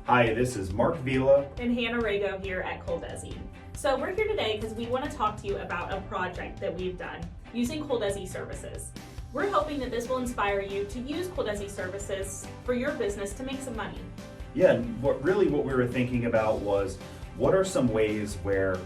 Hi, this is Mark Vila. And Hannah Rago here at ColDesi. So we're here today because we want to talk to you about a project that we've done using ColDesi services. We're hoping that this will inspire you to use ColDesi services for your business to make some money. Yeah, and what we were thinking about was, what are some ways where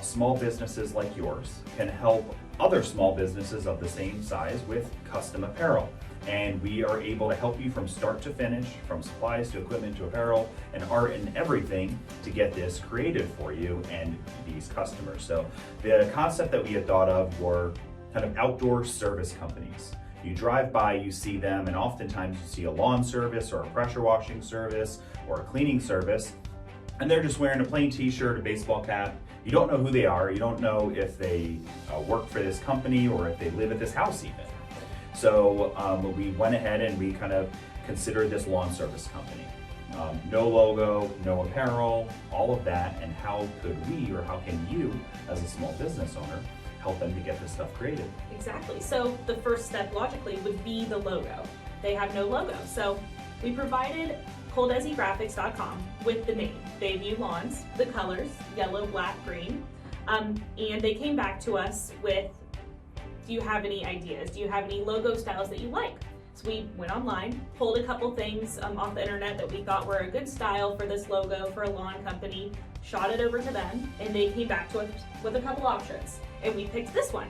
small businesses like yours can help other small businesses of the same size with custom apparel? And we are able to help you from start to finish, from supplies to equipment to apparel and art and everything to get this created for you and these customers. So the concept that we had thought of were kind of outdoor service companies. You drive by, you see them, and oftentimes you see a lawn service or a pressure washing service or a cleaning service, and they're just wearing a plain t-shirt, a baseball cap. You don't know who they are. You don't know if they work for this company or if they live at this house even. So we went ahead and we kind of considered this lawn service company. No logo, no apparel, all of that, and how could we, or how can you as a small business owner help them to get this stuff created? Exactly. So the first step logically would be the logo. They have no logo. So we provided ColDesiGraphics.com with the name, Bayview Lawns, the colors, yellow, black, green, and they came back to us with, do you have any ideas? Do you have any logo styles that you like? So we went online, pulled a couple things off the internet that we thought were a good style for this logo for a lawn company, shot it over to them, and they came back to us with a couple options, and we picked this one.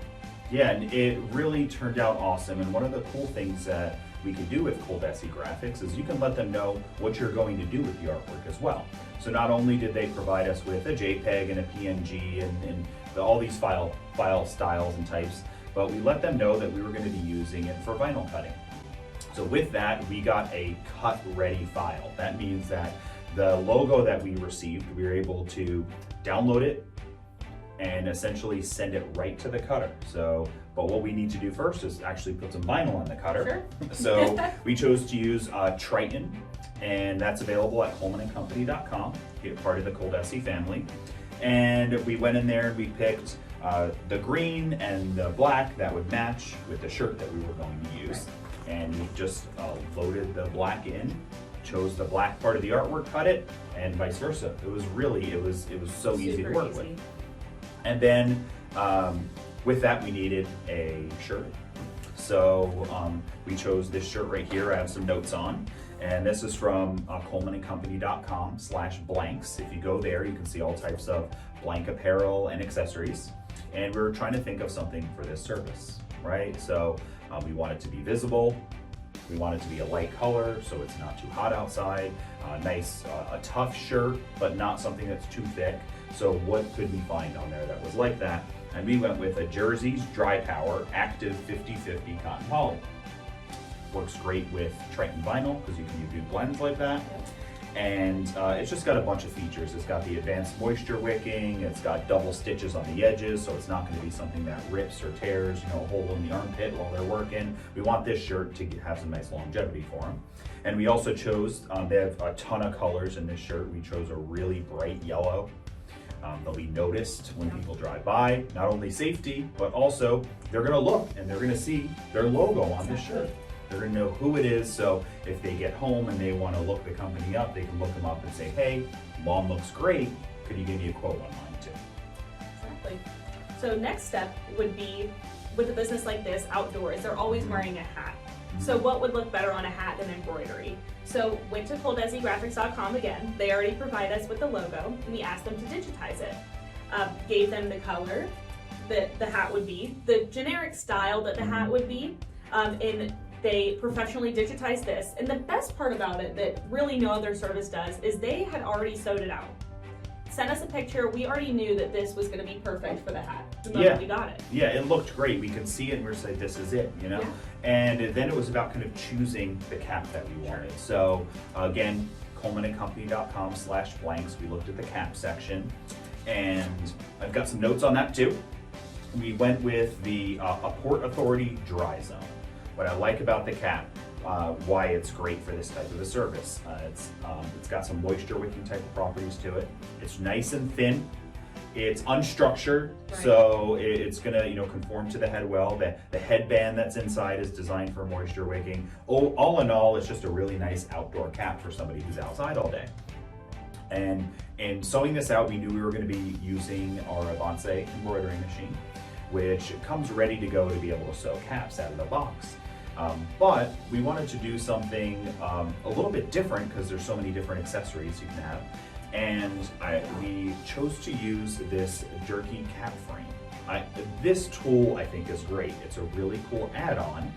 Yeah, and it really turned out awesome. And one of the cool things that we can do with ColDesi Graphics is you can let them know what you're going to do with the artwork as well. So not only did they provide us with a JPEG and a PNG and all these file styles and types, but we let them know that we were going to be using it for vinyl cutting. So with that, we got a cut-ready file. That means that the logo that we received, we were able to download it and essentially send it right to the cutter. So, but what we need to do first is actually put some vinyl on the cutter. Sure. So we chose to use Triton, and that's available at colemanandcompany.com, part of the ColDesi family. And we went in there and we picked the green and the black that would match with the shirt that we were going to use. And we just loaded the black in, chose the black part of the artwork, cut it, and vice versa. It was so easy to work with. And then with that, we needed a shirt. So we chose this shirt right here. I have some notes on. And this is from colemanandcompany.com/blanks. If you go there, you can see all types of blank apparel and accessories. And we were trying to think of something for this service, right? So we want it to be visible. We want it to be a light color, so it's not too hot outside. Nice, a tough shirt, but not something that's too thick. So what could we find on there that was like that? And we went with a Jerzees Dri-Power Active 50/50 cotton poly. Works great with Triton vinyl because you can do blends like that. And it's just got a bunch of features. It's got the advanced moisture wicking, it's got double stitches on the edges, so it's not going to be something that rips or tears, a hole in the armpit while they're working. We want this shirt to have some nice longevity for them. And we also chose, they have a ton of colors in this shirt. We chose a really bright yellow. They'll be noticed when people drive by. Not only safety, but also they're going to look and they're going to see their logo on this shirt. They're going to know who it is, so if they get home and they want to look the company up, they can look them up and say, hey, lawn looks great. Could you give me a quote on mine too? Exactly. So next step would be, with a business like this, outdoors, they're always wearing a hat. So what would look better on a hat than embroidery? So went to ColDesiGraphics.com again. They already provide us with the logo, and we asked them to digitize it. Gave them the color that the hat would be, the generic style that the hat would be, and they professionally digitized this. And the best part about it that really no other service does is they had already sewed it out. Sent us a picture. We already knew that this was going to be perfect for the hat the moment we got it. Yeah, it looked great. We could see it and we were saying, this is it, Yeah. And then it was about kind of choosing the cap that we wanted. So again, colemanandcompany.com/blanks. We looked at the cap section, and I've got some notes on that too. We went with the a Port Authority dry zone. What I like about the cap, why it's great for this type of a service. It's got some moisture wicking type of properties to it. It's nice and thin. It's unstructured, Right. so it's gonna, conform to the head well. The headband that's inside is designed for moisture wicking. All in all, it's just a really nice outdoor cap for somebody who's outside all day. And in sewing this out, we knew we were gonna be using our Avance embroidery machine, which comes ready to go to be able to sew caps out of the box. But we wanted to do something a little bit different because there's so many different accessories you can have. And we chose to use this jerky cap frame. This tool I think is great. It's a really cool add-on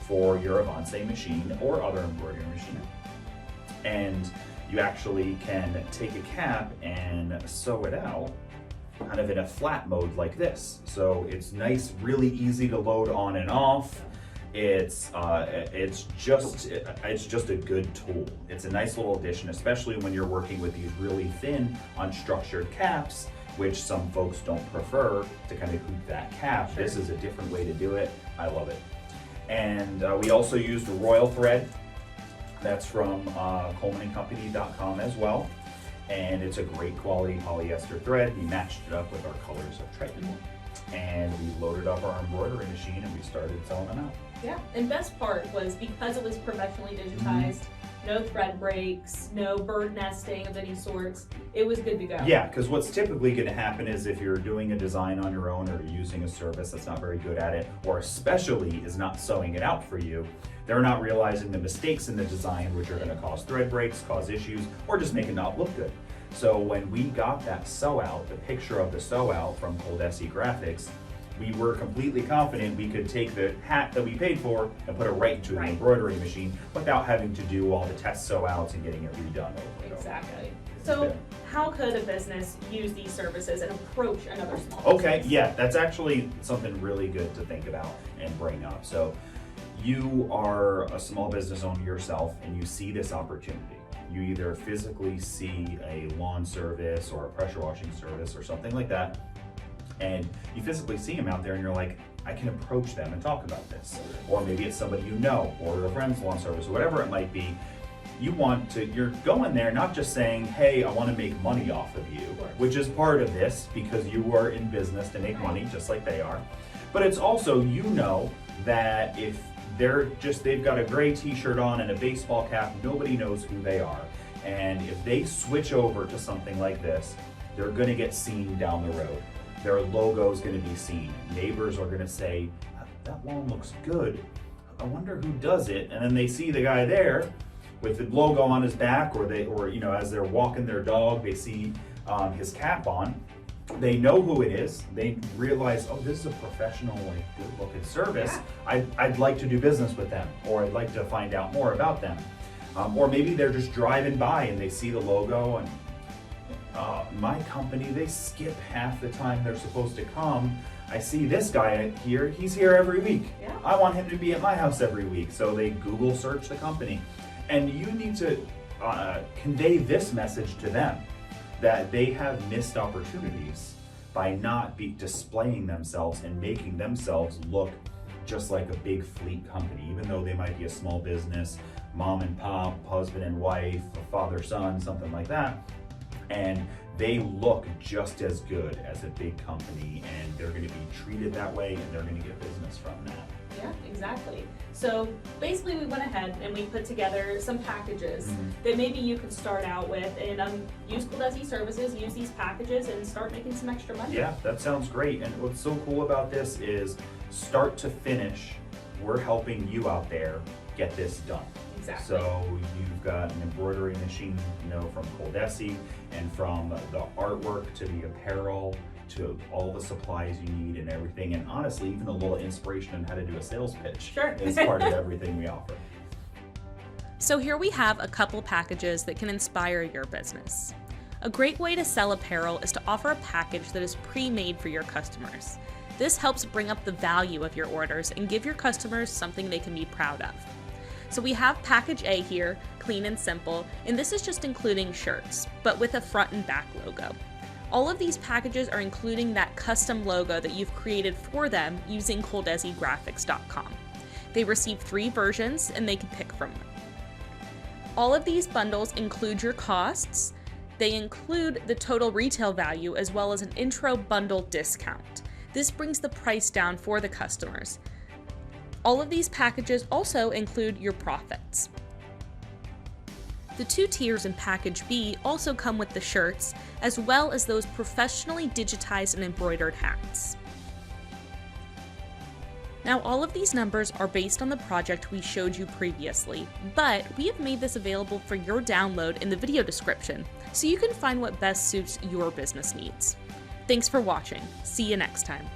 for your Avance machine or other embroidery machine. And you actually can take a cap and sew it out kind of in a flat mode like this. So it's nice, really easy to load on and off. It's just a good tool. It's a nice little addition, especially when you're working with these really thin, unstructured caps, which some folks don't prefer to kind of hoop that cap. Sure. This is a different way to do it. I love it. And we also used a royal thread. That's from ColemanandCompany.com as well. And it's a great quality polyester thread. We matched it up with our colors of Triton. And we loaded up our embroidery machine and we started selling them out. Yeah, and best part was because it was professionally digitized, no thread breaks, no bird nesting of any sorts, it was good to go. Yeah, because what's typically going to happen is if you're doing a design on your own or using a service that's not very good at it, or especially is not sewing it out for you, they're not realizing the mistakes in the design, which are going to cause thread breaks, cause issues, or just make it not look good. So when we got that sew out, the picture of the sew out from ColDesi Graphics, we were completely confident we could take the hat that we paid for and put it right into an embroidery machine without having to do all the test sew outs and getting it redone over and over. Exactly. So how could a business use these services and approach another small business? Okay, yeah, that's actually something really good to think about and bring up. So you are a small business owner yourself and you see this opportunity. You either physically see a lawn service or a pressure washing service or something like that, and you physically see them out there and you're like, I can approach them and talk about this. Or maybe it's somebody you know, or a friend's lawn service, or whatever it might be. You're going there not just saying, hey, I want to make money off of you, which is part of this because you are in business to make money just like they are. But it's also, that if they've got a gray t-shirt on and a baseball cap, nobody knows who they are. And if they switch over to something like this, they're gonna get seen down the road. Their logo is gonna be seen. Neighbors are gonna say, that lawn looks good. I wonder who does it. And then they see the guy there with the logo on his back, or as they're walking their dog, they see his cap on. They know who it is. They realize, oh, this is a professional, good-looking service. Yeah. I'd like to do business with them, or I'd like to find out more about them. Or maybe they're just driving by and they see the logo and my company, they skip half the time they're supposed to come. I see this guy here, he's here every week. Yeah. I want him to be at my house every week. So they Google search the company. And you need to convey this message to them, that they have missed opportunities by not displaying themselves and making themselves look just like a big fleet company, even though they might be a small business, mom and pop, husband and wife, father, son, something like that. And they look just as good as a big company, and they're going to be treated that way, and they're going to get business from that. Yeah, exactly. So basically we went ahead and we put together some packages that maybe you could start out with and use ColDesi services, use these packages and start making some extra money. Yeah, that sounds great. And what's so cool about this is start to finish, we're helping you out there get this done. Exactly. So you've got an embroidery machine, from ColDesi, and from the artwork to the apparel to all the supplies you need and everything. And honestly, even a little inspiration on how to do a sales pitch is part of everything we offer. So here we have a couple packages that can inspire your business. A great way to sell apparel is to offer a package that is pre-made for your customers. This helps bring up the value of your orders and give your customers something they can be proud of. So we have package A here, clean and simple, and this is just including shirts, but with a front and back logo. All of these packages are including that custom logo that you've created for them using ColDesiGraphics.com. They receive 3 versions and they can pick from them. All of these bundles include your costs, They include the total retail value as well as an intro bundle discount. This brings the price down for the customers. All of these packages also include your profits. The 2 tiers in Package B also come with the shirts, as well as those professionally digitized and embroidered hats. Now, all of these numbers are based on the project we showed you previously, but we have made this available for your download in the video description, so you can find what best suits your business needs. Thanks for watching. See you next time.